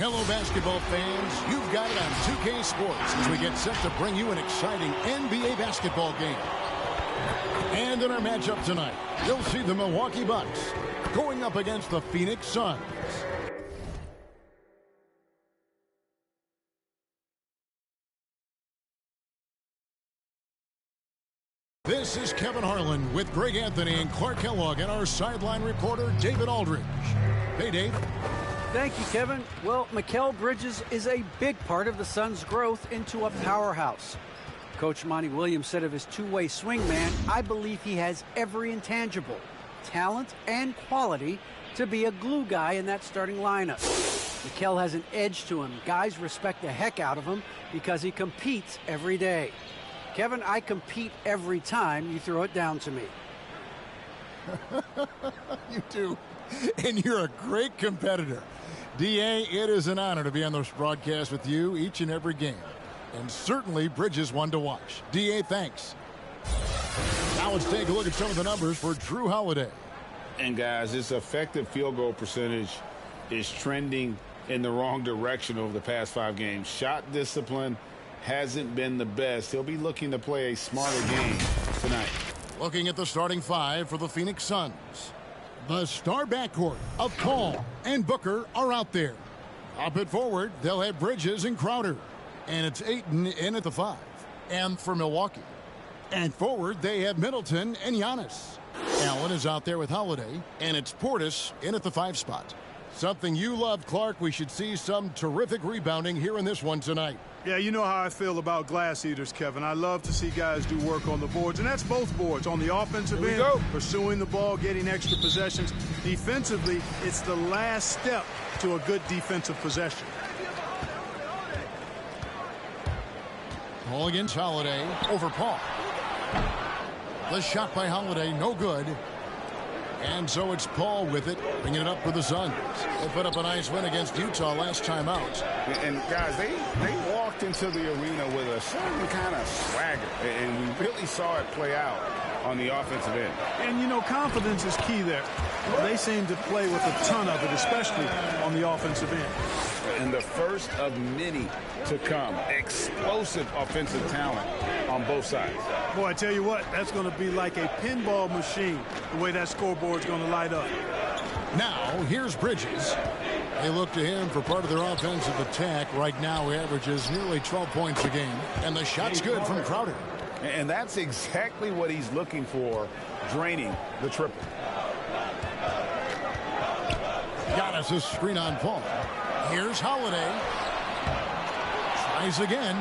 Hello, basketball fans. You've got it on 2K Sports as we get set to bring you an exciting NBA basketball game. And in our matchup tonight, you'll see the Milwaukee Bucks going up against the Phoenix Suns. This is Kevin Harlan with Greg Anthony and Clark Kellogg and our sideline reporter, David Aldridge. Hey, Dave. Thank you, Kevin. Well, Mikal Bridges is a big part of the Suns' growth into a powerhouse. Coach Monty Williams said of his two-way swingman, I believe he has every intangible, talent and quality to be a glue guy in that starting lineup. Mikal has an edge to him. Guys respect the heck out of him because he competes every day. Kevin, I compete every time you throw it down to me. You do. And you're a great competitor. D.A., it is an honor to be on this broadcast with you each and every game. And certainly Bridges one to watch. D.A., thanks. Now let's take a look at some of the numbers for Jrue Holiday. And guys, his effective field goal percentage is trending in the wrong direction over the past 5 games. Shot discipline hasn't been the best. He'll be looking to play a smarter game tonight. Looking at the starting 5 for the Phoenix Suns. The star backcourt of Paul and Booker are out there. Up at forward, they'll have Bridges and Crowder. And it's Ayton in at the 5. And for Milwaukee. And forward, they have Middleton and Giannis. Allen is out there with Holiday. And it's Portis in at the 5 spot. Something you love, Clark. We should see some terrific rebounding here in this one tonight. Yeah, you know how I feel about glass eaters, Kevin. I love to see guys do work on the boards, and that's both boards. On the offensive end, pursuing the ball, getting extra possessions. Defensively, it's the last step to a good defensive possession. Paul against Holiday over Paul. The shot by Holiday, no good. And so it's Paul with it, bringing it up for the Suns. They put up a nice win against Utah last time out. And guys, they walked into the arena with a certain kind of swagger, and we really saw it play out on the offensive end. And, you know, confidence is key there. They seem to play with a ton of it, especially on the offensive end. And the first of many to come. Explosive offensive talent on both sides. Boy, I tell you what, that's going to be like a pinball machine, the way that scoreboard's going to light up. Now, here's Bridges. They look to him for part of their offensive attack. Right now, he averages nearly 12 points a game. And the shot's good from Crowder. And that's exactly what he's looking for, draining the triple. Giannis' screen on Paul. Here's Holiday. Tries again,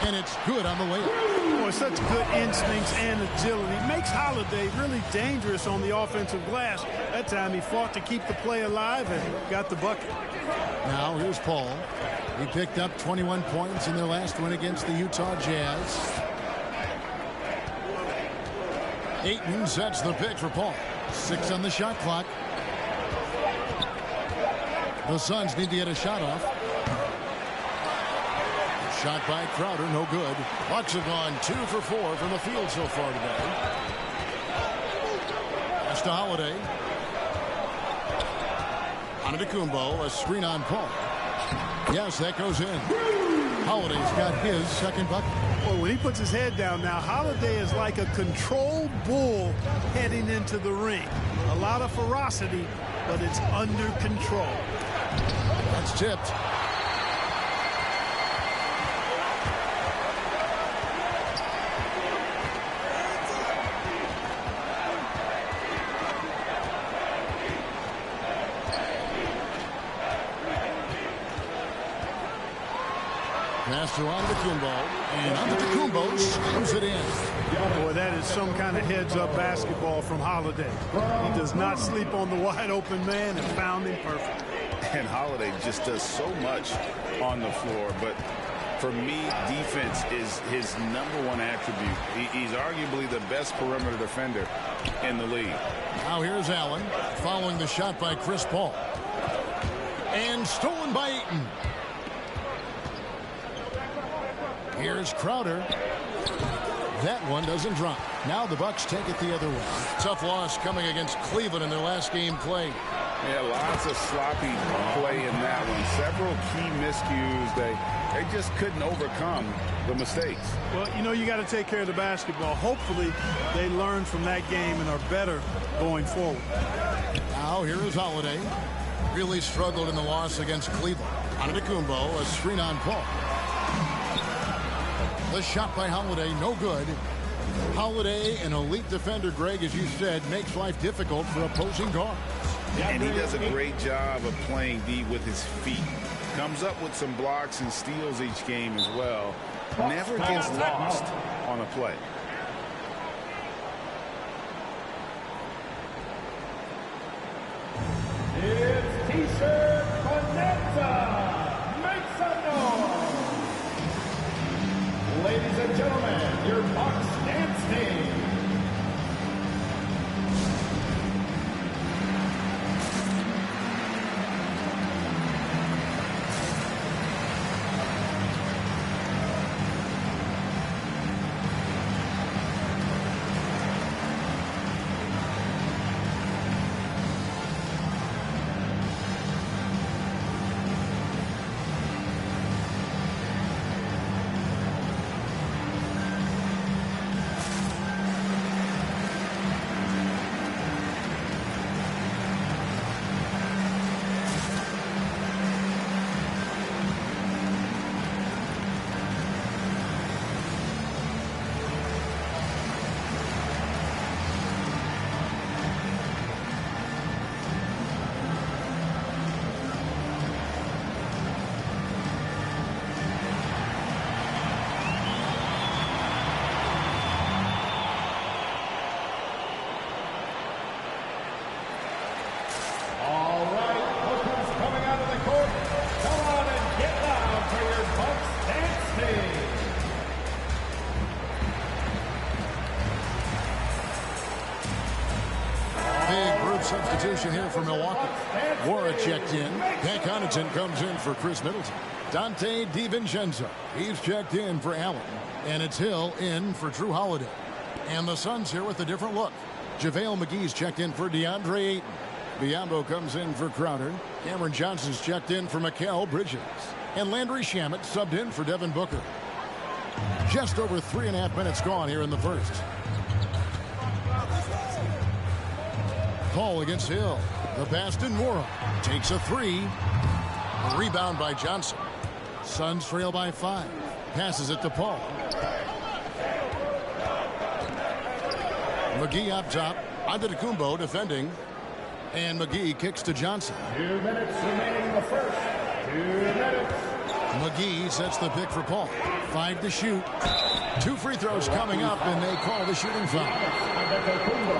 and it's good on the layup. Boy, such good instincts and agility. Makes Holiday really dangerous on the offensive glass. That time he fought to keep the play alive and got the bucket. Now here's Paul. He picked up 21 points in their last win against the Utah Jazz. Ayton sets the pick for Paul. 6 on the shot clock. The Suns need to get a shot off. Shot by Crowder, no good. Bucks have gone 2 for 4 from the field so far today. Pass to Holiday. Antetokounmpo, a screen on Paul. Yes, that goes in. Holiday's got his second bucket. Boy, when he puts his head down now, Holiday is like a controlled bull heading into the ring. A lot of ferocity, but it's under control. That's tipped. Pass to Antetokounmpo, and Antetokounmpo slams it in. Boy, that is some kind of heads-up basketball from Holiday. He does not sleep on the wide-open man and found him perfect. And Holiday just does so much on the floor, but for me, defense is his #1 attribute. He's arguably the best perimeter defender in the league. Now here's Allen, following the shot by Chris Paul. And stolen by Ayton. Here's Crowder. That one doesn't drop. Now the Bucks take it the other way. Tough loss coming against Cleveland in their last game played. Yeah, lots of sloppy play in that one. Several key miscues. They just couldn't overcome the mistakes. Well, you know, you got to take care of the basketball. Hopefully, they learn from that game and are better going forward. Now, here is Holiday. Really struggled in the loss against Cleveland. Antetokounmpo, a screen on Paul. The shot by Holiday, no good. Holiday, an elite defender, Greg, as you said, makes life difficult for opposing guards. And he does a great job of playing D with his feet. Comes up with some blocks and steals each game as well. Never gets lost on a play. It's T-shirt Bonanza. Make some noise. Ladies and gentlemen, your Bucks dance team. Substitution here for Milwaukee. Wara checked in. Pat Connaughton comes in for Chris Middleton. Dante DiVincenzo, he's checked in for Allen. And it's Hill in for Drew Holiday. And the Suns here with a different look. JaVale McGee's checked in for DeAndre Ayton. Biyombo comes in for Crowder. Cameron Johnson's checked in for Mikal Bridges. And Landry Shamet subbed in for Devin Booker. Just over 3.5 minutes gone here in the first. Paul against Hill. The pass to Nwora. Takes a three. A rebound by Johnson. Suns trail by 5. Passes it to Paul. McGee up top. Antetokounmpo defending. And McGee kicks to Johnson. 2 minutes remaining in the first. 2 minutes. McGee sets the pick for Paul. 5 to shoot. 2 free throws coming up, and they call the shooting foul.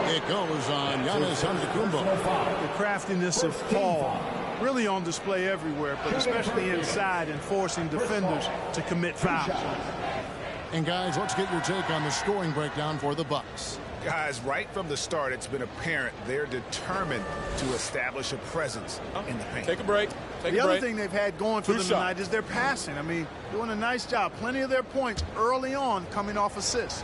It goes on Giannis Antetokounmpo. The craftiness of Paul really on display everywhere, but especially inside and forcing defenders to commit fouls. And guys, let's get your take on the scoring breakdown for the Bucks. Guys, right from the start, it's been apparent they're determined to establish a presence in the paint. Take a break. The other thing they've had going for them tonight is their passing. I mean, doing a nice job. Plenty of their points early on coming off assists.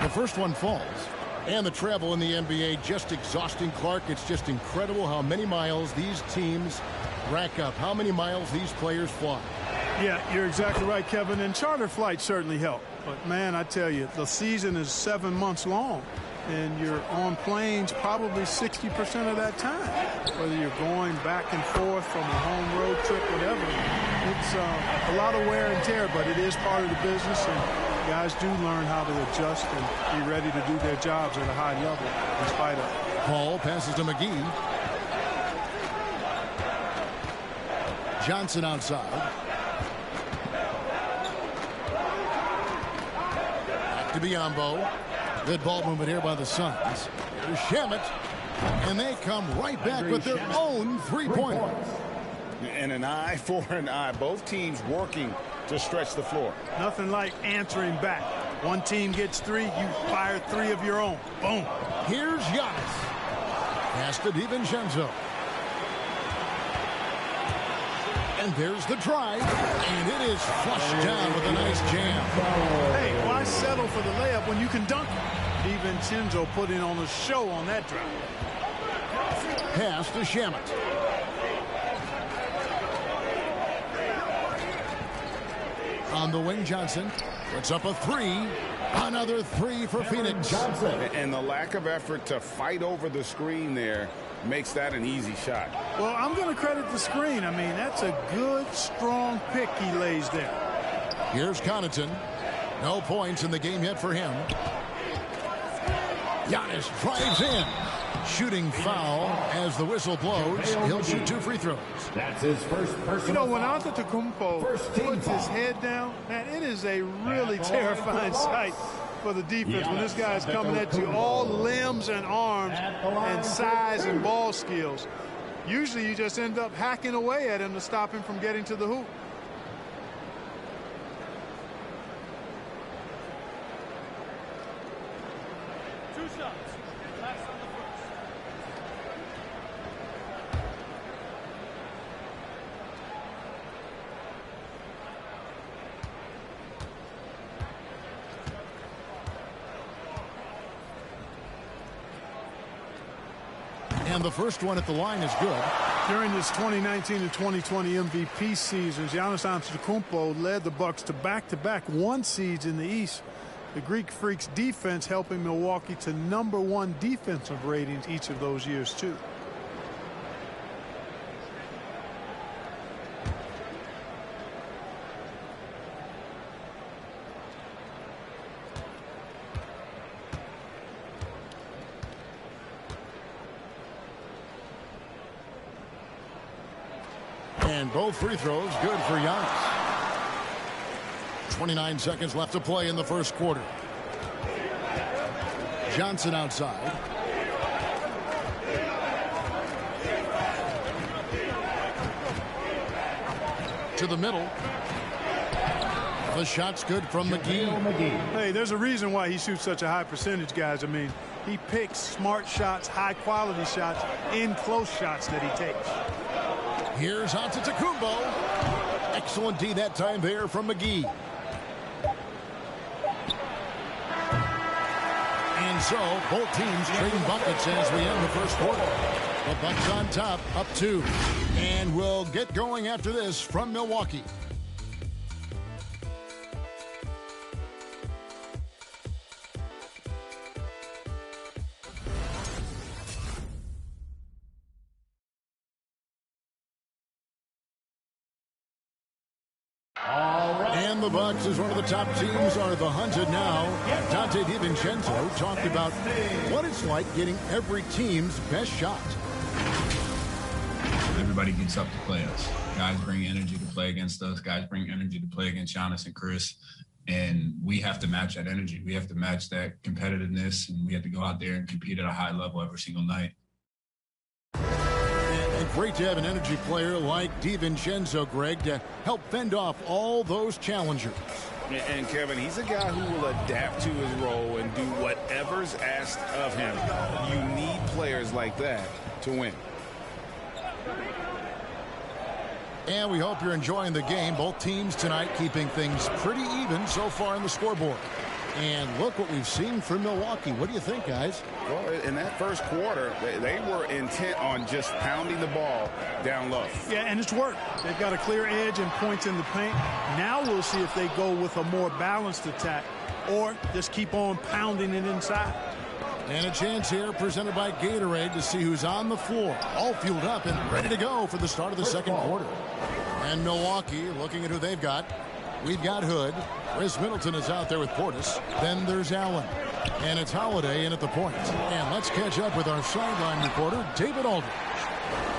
The first one falls. And the travel in the NBA just exhausting, Clark. It's just incredible how many miles these teams rack up, how many miles these players fly. Yeah, you're exactly right, Kevin. And charter flights certainly help. But, man, I tell you, the season is 7 months long. And you're on planes probably 60% of that time. Whether you're going back and forth from a home road trip, whatever. It's a lot of wear and tear, but it is part of the business. And guys do learn how to adjust and be ready to do their jobs at a high level in spite of it. Paul passes to McGee. Johnson outside. Back to Biyombo. Good ball movement here by the Suns. Here's Shamet. And they come right back with their own three-pointer. And an eye for an eye. Both teams working to stretch the floor. Nothing like answering back. One team gets 3, you fire 3 of your own. Boom. Here's Giannis. Pass to DiVincenzo. And there's the drive. And it is flushed down with a nice jam. Hey, why settle for the layup when you can dunk it? DiVincenzo putting on a show on that drive. Pass to Shamet. On the wing, Johnson puts up a three. Another three for Phoenix. And the lack of effort to fight over the screen there makes that an easy shot. Well, I'm going to credit the screen. I mean, that's a good, strong pick he lays there. Here's Connaughton. No points in the game yet for him. Giannis drives in. Shooting foul as the whistle blows. He'll shoot 2 free throws. That's his first personal when foul. Antetokounmpo puts his head down, man, it is a really terrifying sight for the defense when this guy's coming at you, all limbs and arms and size and ball skills. Usually you just end up hacking away at him to stop him from getting to the hoop. And the first one at the line is good. During this 2019 to 2020 MVP seasons, Giannis Antetokounmpo led the Bucks to back-to-back 1 seeds in the East. The Greek Freaks defense helping Milwaukee to #1 defensive ratings each of those years, too. And both free throws good for Giannis. 29 seconds left to play in the first quarter. Johnson outside. To the middle. The shot's good from McGee. Hey, there's a reason why he shoots such a high percentage, guys. I mean, he picks smart shots, high-quality shots, in close shots that he takes. Here's Antetokounmpo. Excellent D that time there from McGee. And so both teams trading buckets as we end the first quarter. The Bucks on top, up 2. And we'll get going after this from Milwaukee. And the Bucks, as one of the top teams, are the hunted now. Donte DiVincenzo talked about what it's like getting every team's best shot. Everybody gets up to play us. Guys bring energy to play against us. Guys bring energy to play against Giannis and Chris. And we have to match that energy. We have to match that competitiveness, and we have to go out there and compete at a high level every single night. And great to have an energy player like DiVincenzo, Greg, to help fend off all those challengers. And Kevin, he's a guy who will adapt to his role and do whatever's asked of him. You need players like that to win. And we hope you're enjoying the game. Both teams tonight keeping things pretty even so far in the scoreboard. And look what we've seen from Milwaukee. What do you think, guys? Well, in that first quarter, they were intent on just pounding the ball down low. Yeah, and it's worked. They've got a clear edge and points in the paint. Now we'll see if they go with a more balanced attack or just keep on pounding it inside. And a chance here presented by Gatorade to see who's on the floor. All fueled up and ready to go for the start of the second quarter. And Milwaukee looking at who they've got. We've got Hood. Chris Middleton is out there with Portis. Then there's Allen. And it's Holiday in at the point. And let's catch up with our sideline reporter, David Aldridge.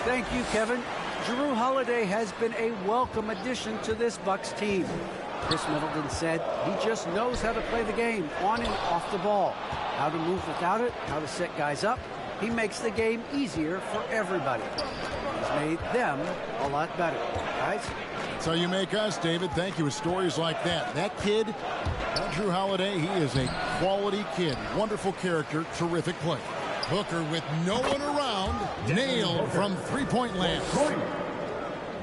Thank you, Kevin. Jrue Holiday has been a welcome addition to this Bucks team. Chris Middleton said he just knows how to play the game on and off the ball. How to move without it, how to set guys up. He makes the game easier for everybody. He's made them a lot better. Guys? So you make us, David. Thank you with stories like that. That kid, Jrue Holiday, he is a quality kid. Wonderful character, terrific play. Booker with no one around, nailed from three-point land.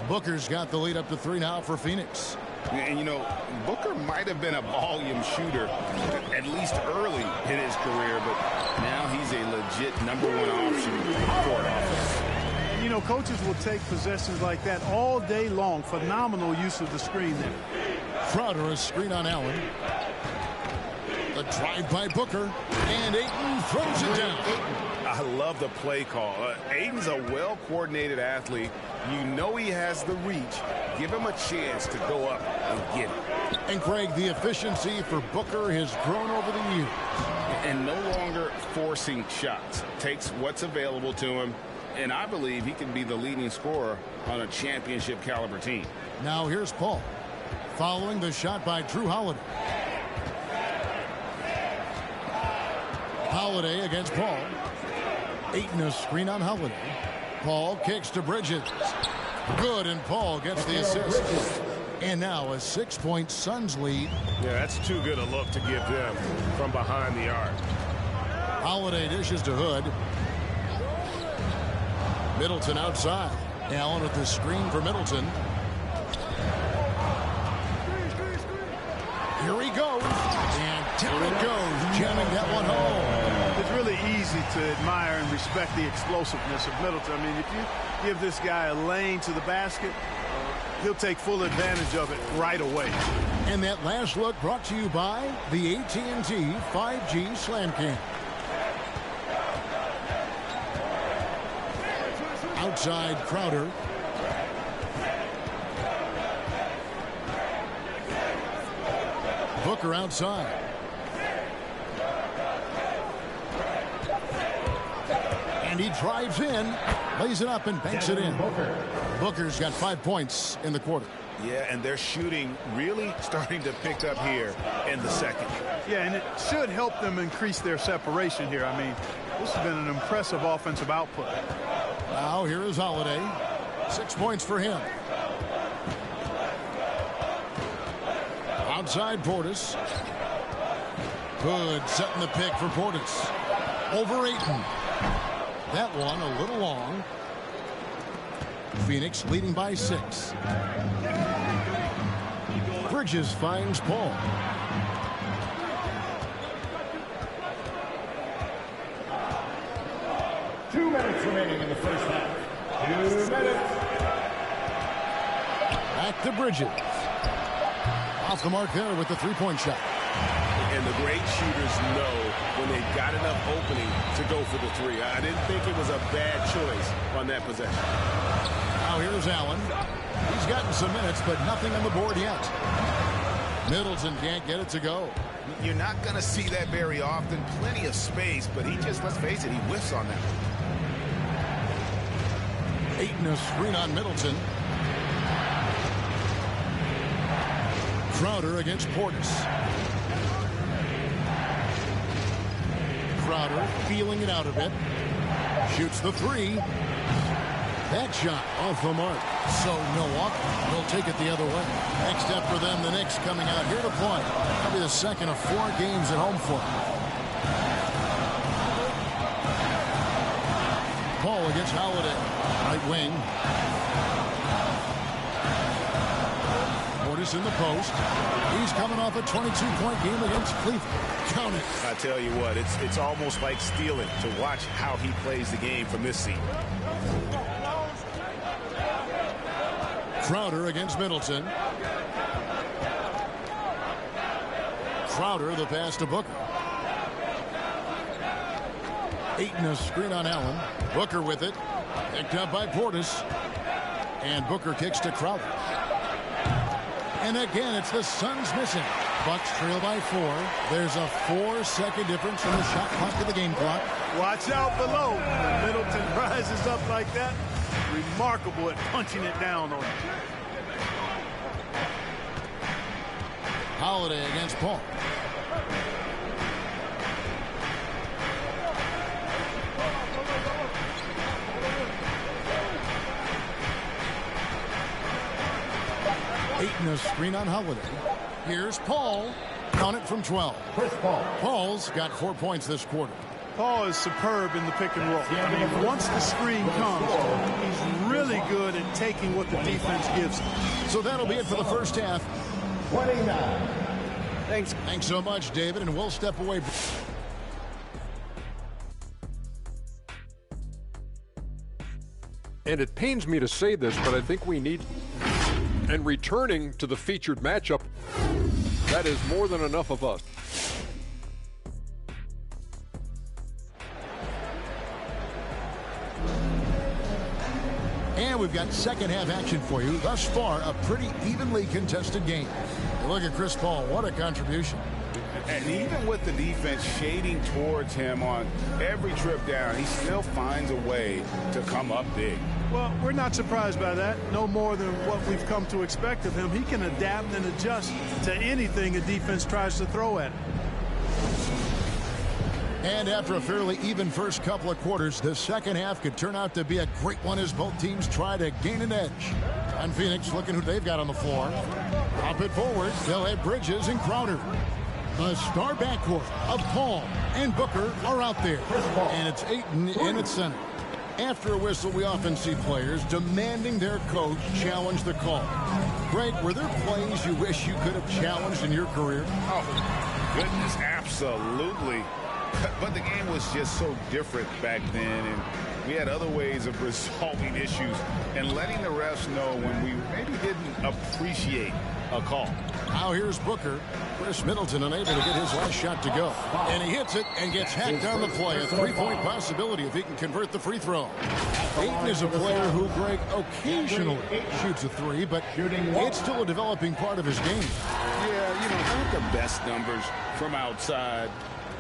Booker's got the lead up to 3 now for Phoenix. And, you know, Booker might have been a volume shooter, at least early in his career, but now he's a legit #1 option for offense. And, you know, coaches will take possessions like that all day long. Phenomenal use of the screen there. Crowder, a screen on Allen. The drive by Booker, and Ayton throws it down. I love the play call. Ayton's a well-coordinated athlete. You know he has the reach. Give him a chance to go up and get it. And Craig, the efficiency for Booker has grown over the years. And no longer forcing shots. Takes what's available to him, and I believe he can be the leading scorer on a championship caliber team. Now here's Paul, following the shot by Drew Holiday. Holiday against Paul. Ayton a screen on Holiday. Paul kicks to Bridges. Good, and Paul gets the assist. And now a 6-point Suns lead. Yeah, that's too good a look to give them from behind the arc. Holiday dishes to Hood. Middleton outside. Allen with the screen for Middleton. Here he goes. And down it goes, jamming that one home. It's really easy to admire and respect the explosiveness of Middleton. I mean, if you give this guy a lane to the basket, he'll take full advantage of it right away. And that last look brought to you by the AT&T 5G Slam Cam. Outside Crowder. Booker outside. And he drives in, lays it up and banks it in. Booker's got 5 points in the quarter. Yeah, and their shooting really starting to pick up here in the second. Yeah, and it should help them increase their separation here. I mean, this has been an impressive offensive output. Now here is Holiday. 6 points for him. Outside Portis. Good, setting the pick for Portis. Over Ayton. That one a little long. Phoenix leading by 6. Bridges finds Paul. Two minutes remaining in the first half. 2 minutes. Back to Bridges. Off the mark there with the three-point shot. And the great shooters know when they've got enough opening to go for the three. I didn't think it was a bad choice on that possession. Now here's Allen. He's gotten some minutes, but nothing on the board yet. Middleton can't get it to go. You're not going to see that very often. Plenty of space, but he just, let's face it, he whiffs on that. Ayton a screen on Middleton. Crowder against Portis. Crowder feeling it out a bit. Shoots the three. That shot off the mark. So Milwaukee will take it the other way. Next step for them, the Knicks coming out here to play. That'll be the second of 4 games at home for them. Paul against Holiday. Right wing. Portis in the post. He's coming off a 22-point game against Cleveland. Count it. I tell you what, it's almost like stealing to watch how he plays the game from this seat. Crowder against Middleton. Crowder, the pass to Booker. Ayton a screen on Allen. Booker with it. Picked up by Portis. And Booker kicks to Crowder. And again, it's the Suns missing. Bucks trail by 4. There's a 4-second difference from the shot clock to the game clock. Watch out below. When Middleton rises up like that, remarkable at punching it down on him. Holiday against Paul. Ayton a screen on Holiday. Here's Paul. Count it from 12. Chris Paul. Paul's got 4 points this quarter. Paul is superb in the pick and roll. I mean, once the screen comes, he's really good at taking what the defense gives him. So that'll be it for the first half. 29. Thanks so much, David, and we'll step away. And it pains me to say this, but I think we need, and returning to the featured matchup, that is more than enough of us. And we've got second half action for you. Thus far, a pretty evenly contested game. Look at Chris Paul. What a contribution. And even with the defense shading towards him on every trip down, he still finds a way to come up big. Well, we're not surprised by that. No more than what we've come to expect of him. He can adapt and adjust to anything a defense tries to throw at him. And after a fairly even first couple of quarters, the second half could turn out to be a great one as both teams try to gain an edge. On Phoenix, looking who they've got on the floor. Up it forward, they'll have Bridges and Crowder. The star backcourt of Paul and Booker are out there. And it's Ayton in at center. After a whistle, we often see players demanding their coach challenge the call. Greg, were there plays you wish you could have challenged in your career? Oh, goodness, absolutely. But the game was just so different back then, and we had other ways of resolving issues and letting the refs know when we maybe didn't appreciate a call. Now here's Booker. Chris Middleton unable to get his last shot to go. And he hits it and gets hacked on the play. A three-point possibility if he can convert the free throw. Ayton is a player who, Greg, occasionally shoots a three, but it's still a developing part of his game. Yeah, you know, not the best numbers from outside.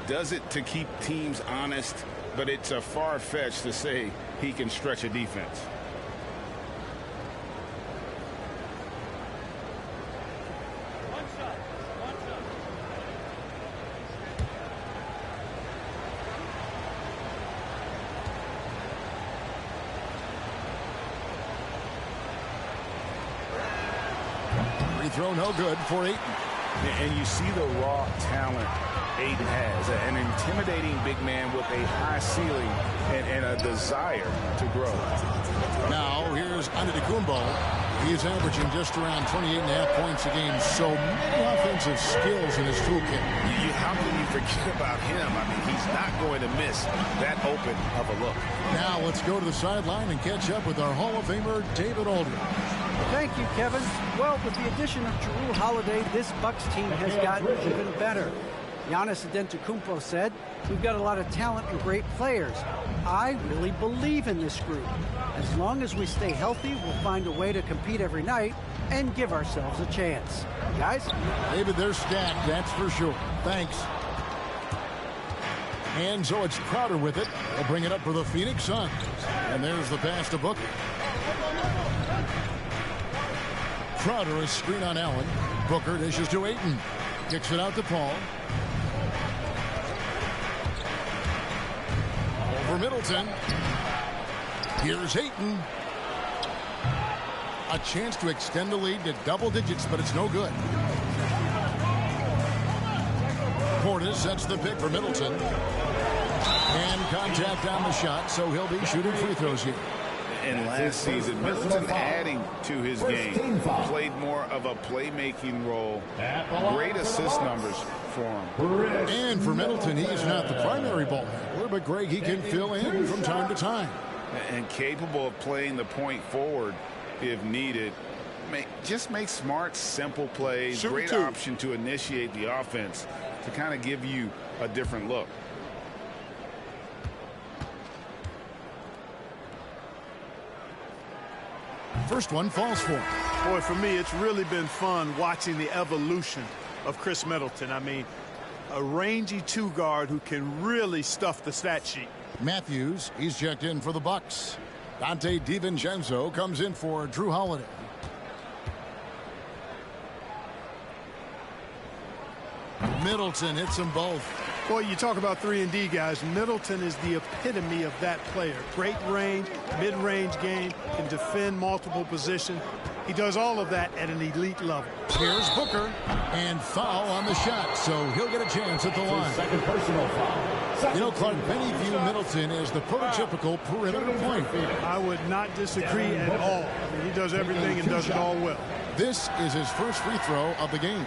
Does it to keep teams honest, but it's a far-fetched to say he can stretch a defense. Free throw no good for Ayton. And you see the raw talent Ayton has, an intimidating big man with a high ceiling and a desire to grow. Now here's Antetokounmpo. He's averaging just around 28.5 points a game. So many offensive skills in his toolkit. How can you forget about him? I mean, he's not going to miss that open of a look. Now let's go to the sideline and catch up with our Hall of Famer, David Aldridge. Thank you, Kevin. Well, with the addition of Jrue Holiday, this Bucks team has gotten even better. Giannis Antetokounmpo said, "We've got a lot of talent and great players. I really believe in this group. As long as we stay healthy, we'll find a way to compete every night and give ourselves a chance." Guys? David, they're stacked, that's for sure. Thanks. And so it's Crowder with it. They'll bring it up for the Phoenix Suns. And there's the pass to Booker. Crowder is screen on Allen. Booker dishes to Ayton. Kicks it out to Paul. Over Middleton. Here's Ayton. A chance to extend the lead to double digits, but it's no good. Portis sets the pick for Middleton. And contact on the shot, so he'll be shooting free throws here. And last season, Middleton adding to his game, played more of a playmaking role. Great assist numbers for him. And for Middleton, he's not the primary ball handler, but Greg, he can fill in from time to time. And capable of playing the point forward if needed. Just make smart, simple plays. Great option to initiate the offense to kind of give you a different look. First one falls for him. Boy, for me, it's really been fun watching the evolution of Chris Middleton. I mean, a rangy two guard who can really stuff the stat sheet. Matthews, he's checked in for the Bucks. Dante DiVincenzo comes in for Jrue Holiday. Middleton hits them both. Boy, you talk about 3-and-D guys. Middleton is the epitome of that player. Great range, mid-range game, can defend multiple positions. He does all of that at an elite level. Here's Booker, and foul on the shot, so he'll get a chance at the line. Second personal foul. You know, Clark, many view Middleton as the prototypical perimeter point. I would not disagree at all. I mean, he does everything and does it all well. This is his first free throw of the game.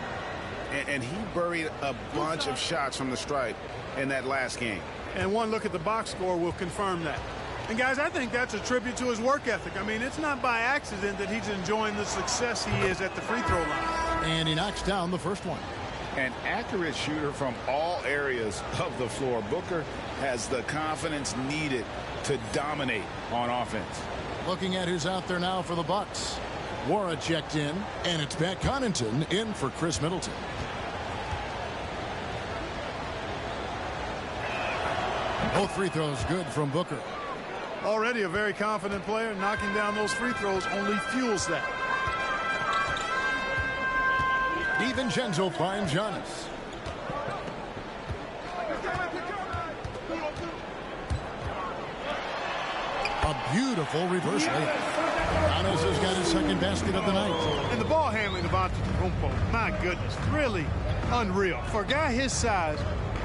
And he buried a bunch of shots from the stripe in that last game. And one look at the box score will confirm that. And, guys, I think that's a tribute to his work ethic. I mean, it's not by accident that he's enjoying the success he is at the free throw line. And he knocks down the first one. An accurate shooter from all areas of the floor. Booker has the confidence needed to dominate on offense. Looking at who's out there now for the Bucks. Wara checked in, and it's Pat Connaughton in for Chris Middleton. Both free throws good from Booker. Already a very confident player. Knocking down those free throws only fuels that. DiVincenzo finds Giannis. A beautiful reverse layup. Giannis has got his second basket of the night. And the ball handling of Antetokounmpo, my goodness, really unreal. For a guy his size,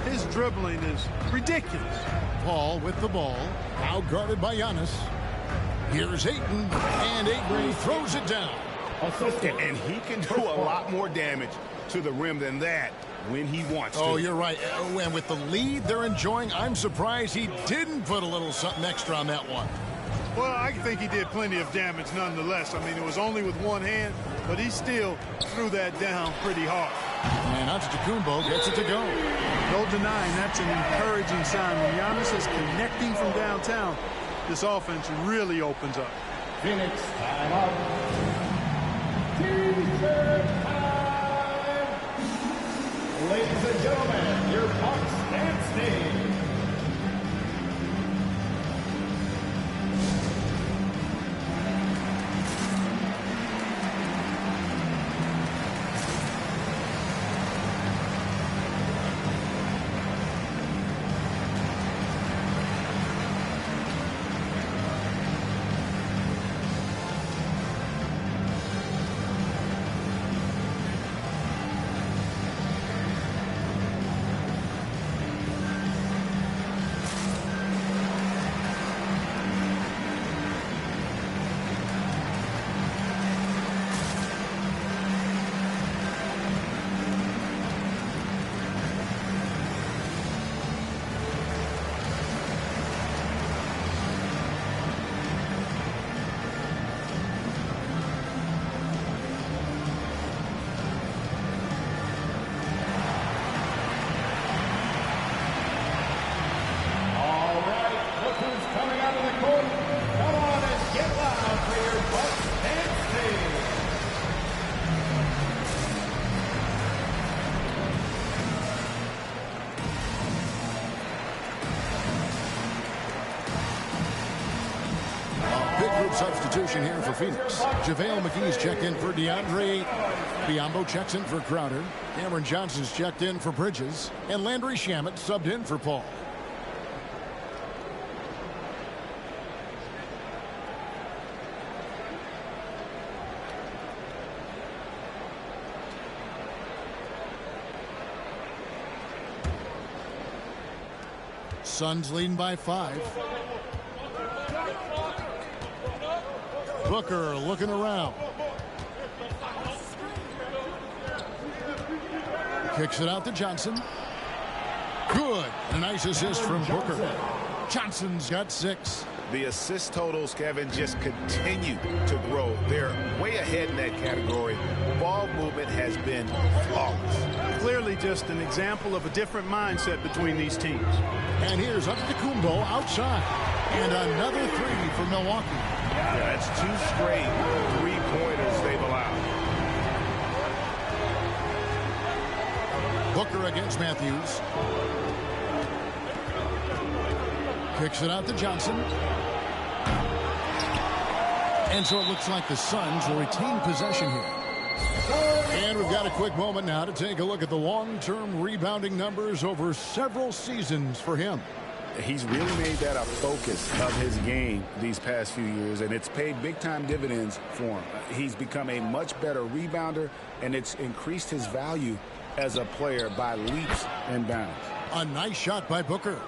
his dribbling is ridiculous. Paul with the ball, now guarded by Giannis. Here's Ayton, and Ayton throws it down. And he can do a lot more damage to the rim than that when he wants to. Oh, you're right. And with the lead they're enjoying, I'm surprised he didn't put a little something extra on that one. Well, I think he did plenty of damage nonetheless. I mean, it was only with one hand, but he still threw that down pretty hard. And Antetokounmpo gets it to go. No denying that's an encouraging sign. When Giannis is connecting from downtown, this offense really opens up. Phoenix, time out. T-shirt time. Ladies and gentlemen, your Bucks and stage. Substitution here for Phoenix. JaVale McGee's checked in for DeAndre Ayton. Biyombo checks in for Crowder. Cameron Johnson's checked in for Bridges. And Landry Shamet subbed in for Paul. Suns leading by 5. Booker looking around. Kicks it out to Johnson. Good. A nice assist from Booker. Johnson's got 6. The assist totals, Kevin, just continue to grow. They're way ahead in that category. Ball movement has been flawless. Clearly just an example of a different mindset between these teams. And here's Antetokounmpo outside. And another 3 for Milwaukee. Yeah, that's 2 straight 3-pointers they've allowed. Booker against Matthews. Kicks it out to Johnson. And so it looks like the Suns will retain possession here. And we've got a quick moment now to take a look at the long-term rebounding numbers over several seasons for him. He's really made that a focus of his game these past few years, and it's paid big-time dividends for him. He's become a much better rebounder, and it's increased his value as a player by leaps and bounds. A nice shot by Booker.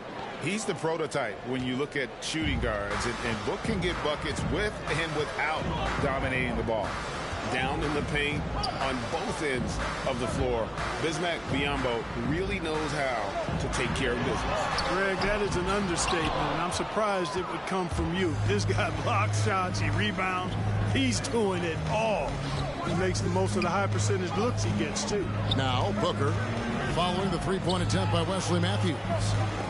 He's the prototype when you look at shooting guards, and Book can get buckets with and without dominating the ball. Down in the paint on both ends of the floor, Bismack Biyombo really knows how to take care of business. Greg, that is an understatement, and I'm surprised it would come from you. This guy blocks shots, he rebounds, he's doing it all. He makes the most of the high percentage looks he gets, too. Now, Booker, following the three-point attempt by Wesley Matthews.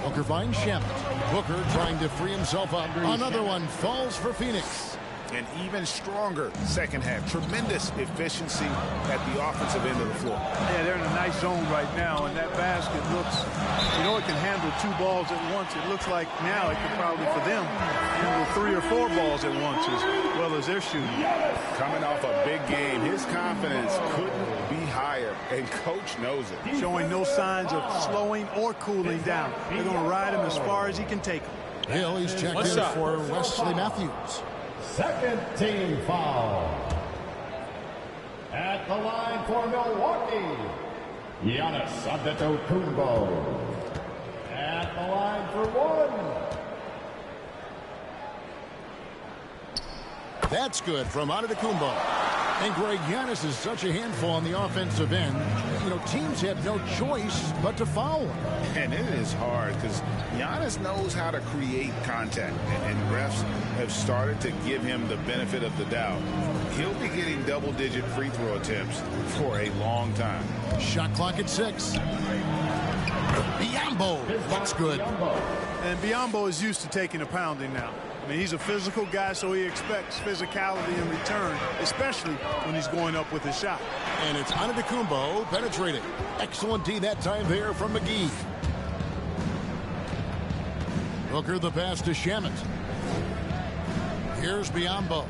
Booker finds Shamet. Booker trying to free himself up. Another one falls for Phoenix. An even stronger second half. Tremendous efficiency at the offensive end of the floor. Yeah, they're in a nice zone right now, and that basket looks, it can handle 2 balls at once. It looks like now it could probably, for them, handle 3 or 4 balls at once as well as they're shooting. Coming off a big game, his confidence couldn't be higher, and Coach knows it. Showing no signs of slowing or cooling down. They're going to ride him as far as he can take him. Hill, he's checked in for Wesley Matthews. Second team foul. At the line for Milwaukee, Giannis Antetokounmpo. At the line for 1. That's good from Antetokounmpo. And Greg, Giannis is such a handful on the offensive end. You know, teams have no choice but to foul him. And it is hard because Giannis knows how to create contact. And refs have started to give him the benefit of the doubt. He'll be getting double-digit free throw attempts for a long time. Shot clock at 6. Biyombo. That's good. And Biyombo is used to taking a pounding now. I mean, he's a physical guy, so he expects physicality in return, especially when he's going up with his shot. And it's Antetokounmpo penetrating. Excellent D that time there from McGee. Booker the pass to Shamet. Here's Biyombo.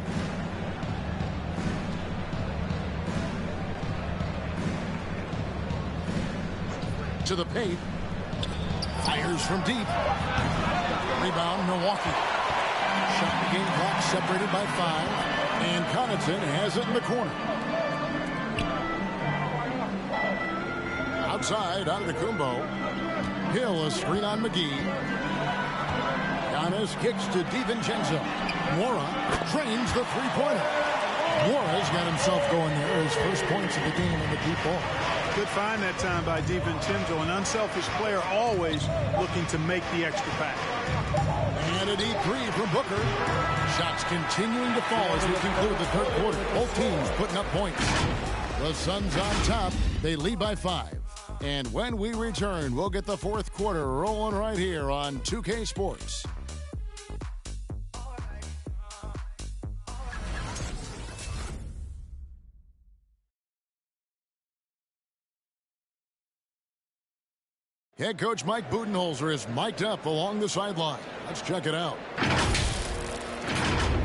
To the paint. Fires from deep. Rebound, Milwaukee. Shot the game clock separated by 5. And Connaughton has it in the corner. Outside, Antetokounmpo. Hill a screen on McGee. Giannis kicks to DiVincenzo. Mora trains the three-pointer. Mora's got himself going there. His first points of the game in the deep ball. Good find that time by DiVincenzo. An unselfish player, always looking to make the extra pass. And a deep 3 from Booker. Shots continuing to fall as we conclude the third quarter. Both teams putting up points. The Suns on top. They lead by 5. And when we return, we'll get the fourth quarter rolling right here on 2K Sports. Head coach Mike Budenholzer is mic'd up along the sideline. Let's check it out.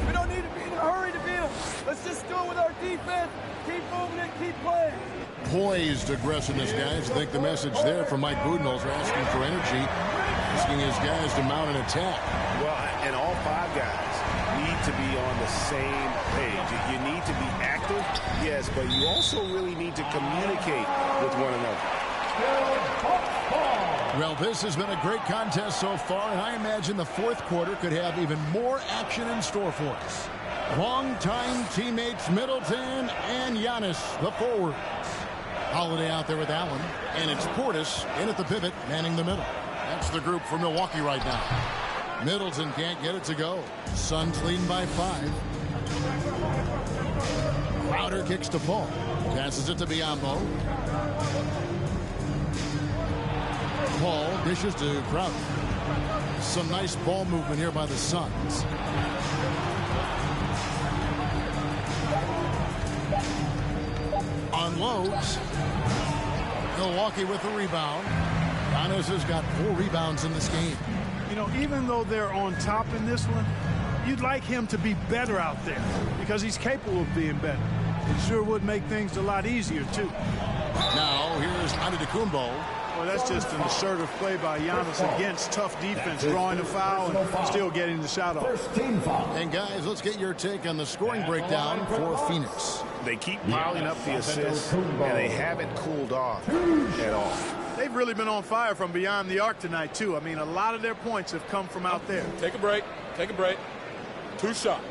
We don't need to be in a hurry to beat them. Let's just do it with our defense. Keep moving it, keep playing. Poised aggressiveness, guys. I think the message there from Mike Budenholzer asking for energy, asking his guys to mount an attack. Well, and all 5 guys need to be on the same page. You need to be active, yes, but you also really need to communicate with one another. Well, this has been a great contest so far, and I imagine the fourth quarter could have even more action in store for us. Longtime teammates Middleton and Giannis, the forwards. Holiday out there with Allen, and it's Portis in at the pivot, manning the middle. That's the group for Milwaukee right now. Middleton can't get it to go. Suns leading by 5. Crowder kicks to Paul. Passes it to Biyombo. Paul dishes to Crowder. Some nice ball movement here by the Suns. Unloads. Milwaukee with the rebound. Giannis has got 4 rebounds in this game. You know, even though they're on top in this one, you'd like him to be better out there because he's capable of being better. It sure would make things a lot easier, too. Now, here's Antetokounmpo. Well, that's just an assertive play by Giannis against tough defense, drawing a foul and still getting the shot off. And, guys, let's get your take on the scoring breakdown for Phoenix. They keep piling up the assists, and they haven't cooled off at all. They've they've really been on fire from beyond the arc tonight, too. I mean, a lot of their points have come from out there. Take a break. Take a break. 2 shots.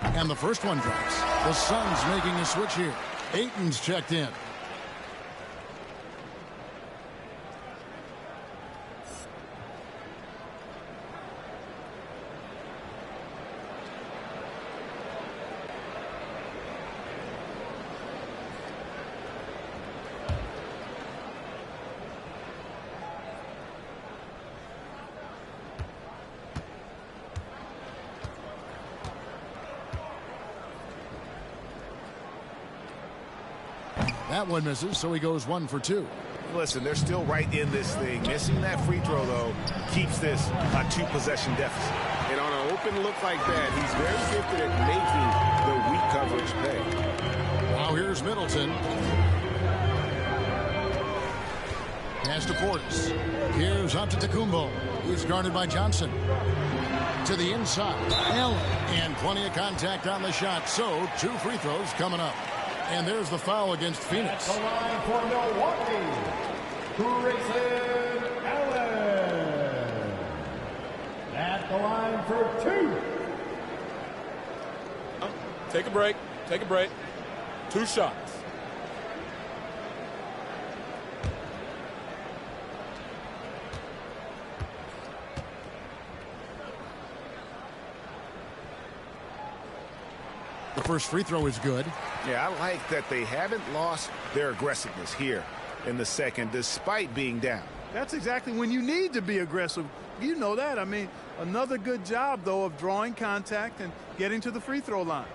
And the first one drops. The Suns making a switch here. Ayton's checked in. That one misses, so he goes 1 for 2. Listen, they're still right in this thing. Missing that free throw, though, keeps this a 2-possession deficit. And on an open look like that, he's very gifted at making the weak coverage pay. Now here's Middleton. Pass to Portis. Here's Antetokounmpo. He's guarded by Johnson. To the inside. Allen. And plenty of contact on the shot. So 2 free throws coming up. And there's the foul against Phoenix. At the line for Milwaukee, Grayson Allen. At the line for 2. Take a break. Take a break. 2 shots. The first free throw is good. Yeah, I like that they haven't lost their aggressiveness here in the second, despite being down. That's exactly when you need to be aggressive. You know that. I mean, another good job, though, of drawing contact and getting to the free throw line.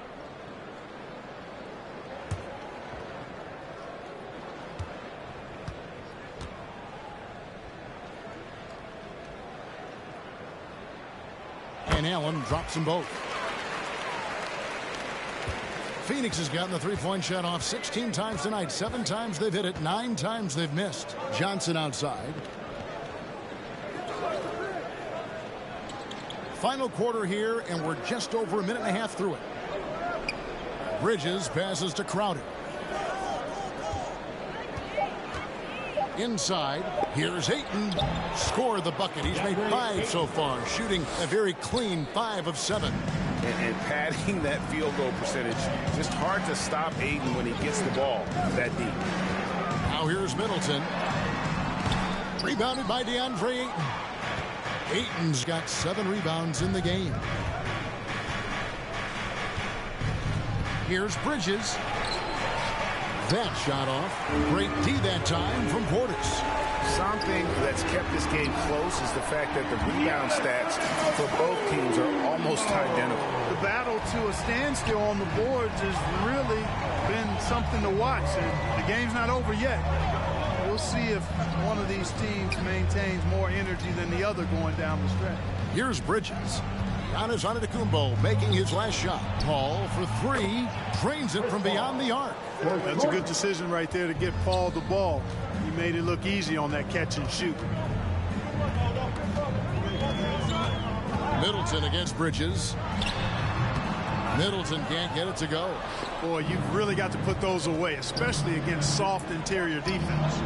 And Allen drops them both. Phoenix has gotten the three-point shot off 16 times tonight. 7 times they've hit it. 9 times they've missed. Johnson outside. Final quarter here, and we're just over a minute and a half through it. Bridges passes to Crowder. Inside, here's Ayton. Scored the bucket. He's made 5 so far, shooting a very clean 5 of 7. And padding that field goal percentage, just hard to stop Ayton when he gets the ball that deep. Now here's Middleton. Rebounded by DeAndre Ayton. Ayton's got 7 rebounds in the game. Here's Bridges. That shot off. Great D that time from Portis. Something that's kept this game close is the fact that the rebound stats for both teams are almost identical. The battle to a standstill on the boards has really been something to watch. And the game's not over yet. We'll see if one of these teams maintains more energy than the other going down the stretch. Here's Bridges. Giannis Antetokounmpo making his last shot. Paul for 3. Drains it from beyond the arc. That's a good decision right there to get Paul the ball. He made it look easy on that catch and shoot. Middleton against Bridges. Middleton can't get it to go. Boy, you've really got to put those away, especially against soft interior defense.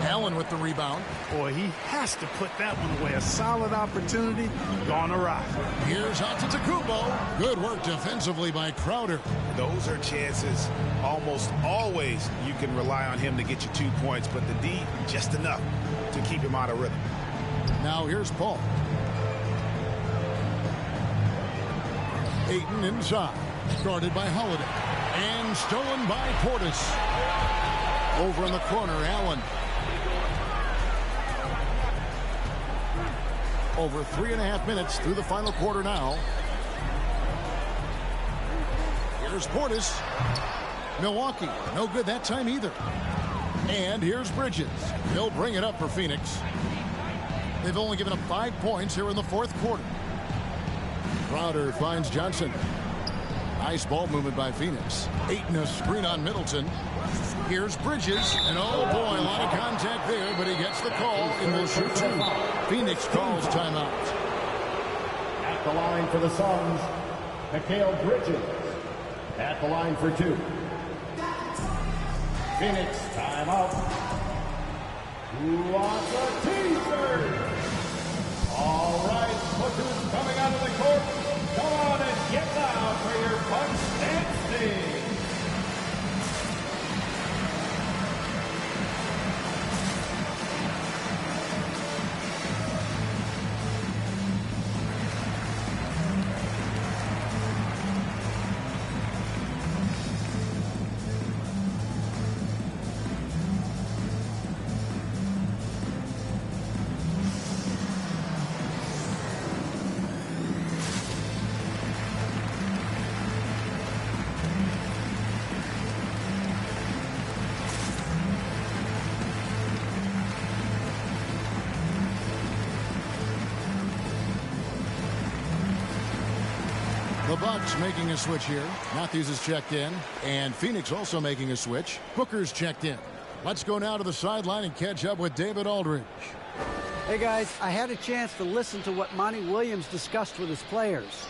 Allen with the rebound. Boy, he has to put that one away. A solid opportunity gone awry. Here's Antetokounmpo. Good work defensively by Crowder. Those are chances almost always you can rely on him to get you 2 points, but the D just enough to keep him out of rhythm. Now here's Paul. Ayton inside. Guarded by Holiday. And stolen by Portis. Over in the corner, Allen. Over 3.5 minutes through the final quarter now. Here's Portis. Milwaukee, no good that time either. And here's Bridges. He'll bring it up for Phoenix. They've only given up 5 points here in the fourth quarter. Crowder finds Johnson. Nice ball movement by Phoenix. Ayton, a screen on Middleton. Here's Bridges. And oh boy, a lot of contact there, but he gets the call and will shoot two. Phoenix calls timeout. At the line for the Suns, Mikal Bridges. At the line for two. Phoenix, timeout. Who wants a teaser? All right, Booker's coming out of the court. Come on and get down for your punch and sting. The Bucks making a switch here. Matthews is checked in. And Phoenix also making a switch. Booker's checked in. Let's go now to the sideline and catch up with David Aldridge. Hey, guys, I had a chance to listen to what Monty Williams discussed with his players.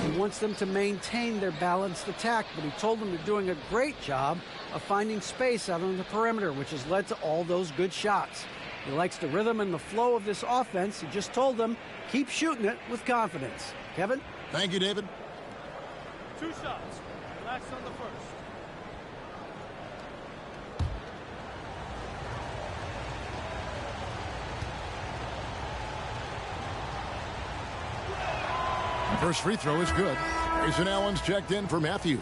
He wants them to maintain their balanced attack, but he told them they're doing a great job of finding space out on the perimeter, which has led to all those good shots. He likes the rhythm and the flow of this offense. He just told them, keep shooting it with confidence. Kevin? Thank you, David. 2 shots. Relax on the first. First free throw is good. Grayson Allen's checked in for Matthews.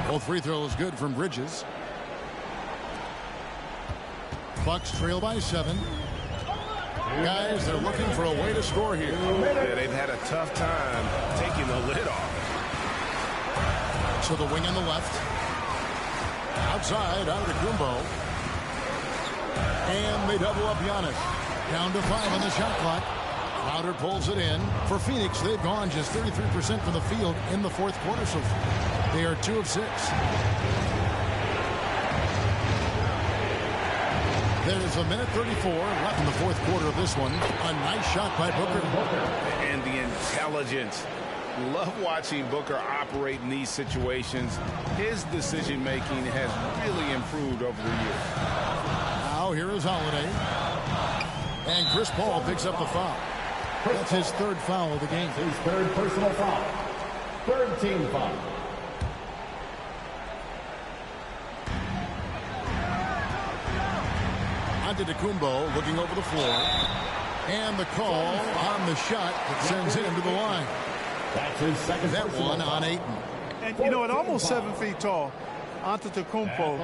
Both free throws good from Bridges. Bucks trail by 7. Guys, they're looking for a way to score here. Yeah, they've had a tough time taking the lid off. So the wing on the left. Outside, Antetokounmpo. And they double up Giannis. Down to 5 on the shot clock. Crowder pulls it in. For Phoenix, they've gone just 33% from the field in the fourth quarter so far. They are 2 of 6. There's a minute 34 left in the fourth quarter of this one. A nice shot by Booker. And the intelligence. Love watching Booker operate in these situations. His decision-making has really improved over the years. Now here is Holiday. And Chris Paul picks up the foul. That's his 3rd foul of the game. His 3rd personal foul. 3rd team foul. Antetokounmpo looking over the floor. And the call on the shot that sends him to the line. That's his 2nd. That one on Ayton. And, you know, at almost 7 feet tall, Antetokounmpo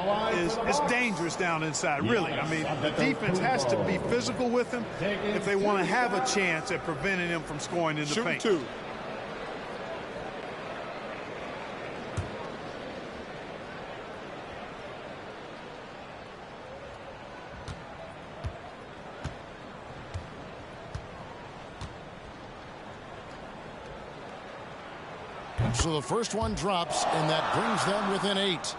is dangerous down inside, really. I mean, the defense has to be physical with him if they want to have a chance at preventing him from scoring in the paint. Shoot 2. So the first one drops, and that brings them within 8.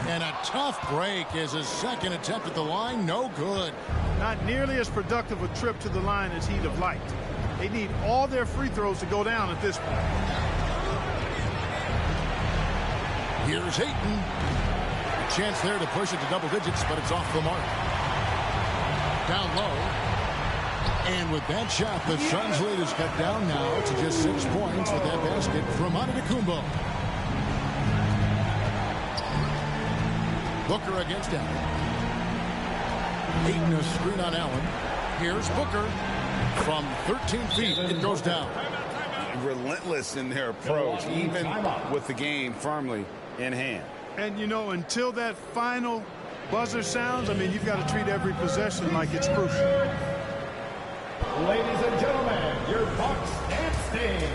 And a tough break is his 2nd attempt at the line. No good. Not nearly as productive a trip to the line as he'd have liked. They need all their free throws to go down at this point. Here's Ayton. A chance there to push it to double digits, but it's off the mark. Down low. And with that shot, the Suns' lead is cut down now to just 6 points with that basket from Antetokounmpo. Booker against Allen. Ayton a screen on Allen. Here's Booker. From 13 feet, it goes down. Relentless in their approach, even with the game firmly in hand. And, you know, until that final buzzer sounds, I mean, you've got to treat every possession like it's crucial. Ladies and gentlemen, your Bucks and Sting.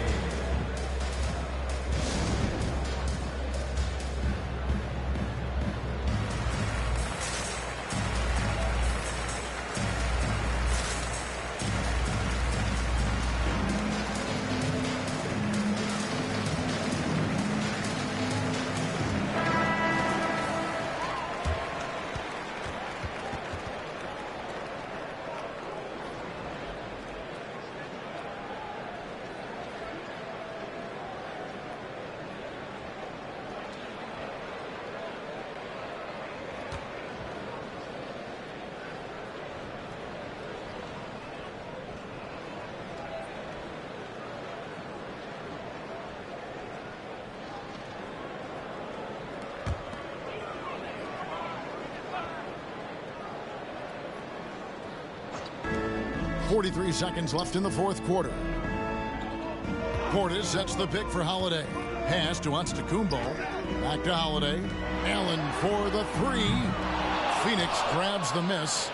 .43 seconds left in the fourth quarter. Portis sets the pick for Holiday. Pass to Antetokounmpo. Back to Holiday. Allen for the three. Phoenix grabs the miss.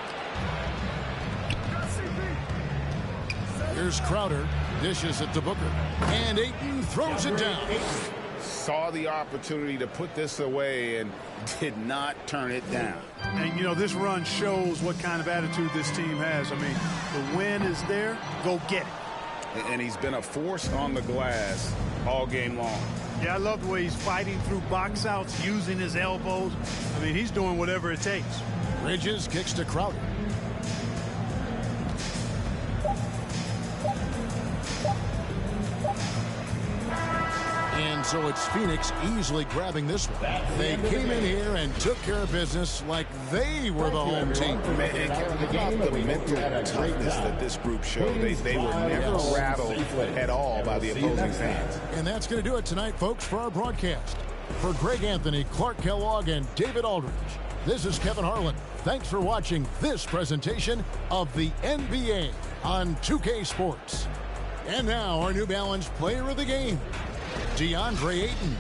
Here's Crowder. Dishes it to Booker. And Ayton throws it down. Saw the opportunity to put this away and did not turn it down. And, you know, this run shows what kind of attitude this team has. I mean, the win is there. Go get it. And he's been a force on the glass all game long. Yeah, I love the way he's fighting through box outs, using his elbows. I mean, he's doing whatever it takes. Bridges kicks to Crowder. And so it's Phoenix easily grabbing this one. They came in here and took care of business like they were the home team. Man, the mental toughness that this group showed. They were never rattled at all by the opposing fans. And that's going to do it tonight, folks, for our broadcast. For Greg Anthony, Clark Kellogg, and David Aldridge, this is Kevin Harlan. Thanks for watching this presentation of the NBA on 2K Sports. And now our New Balance player of the game, DeAndre Ayton.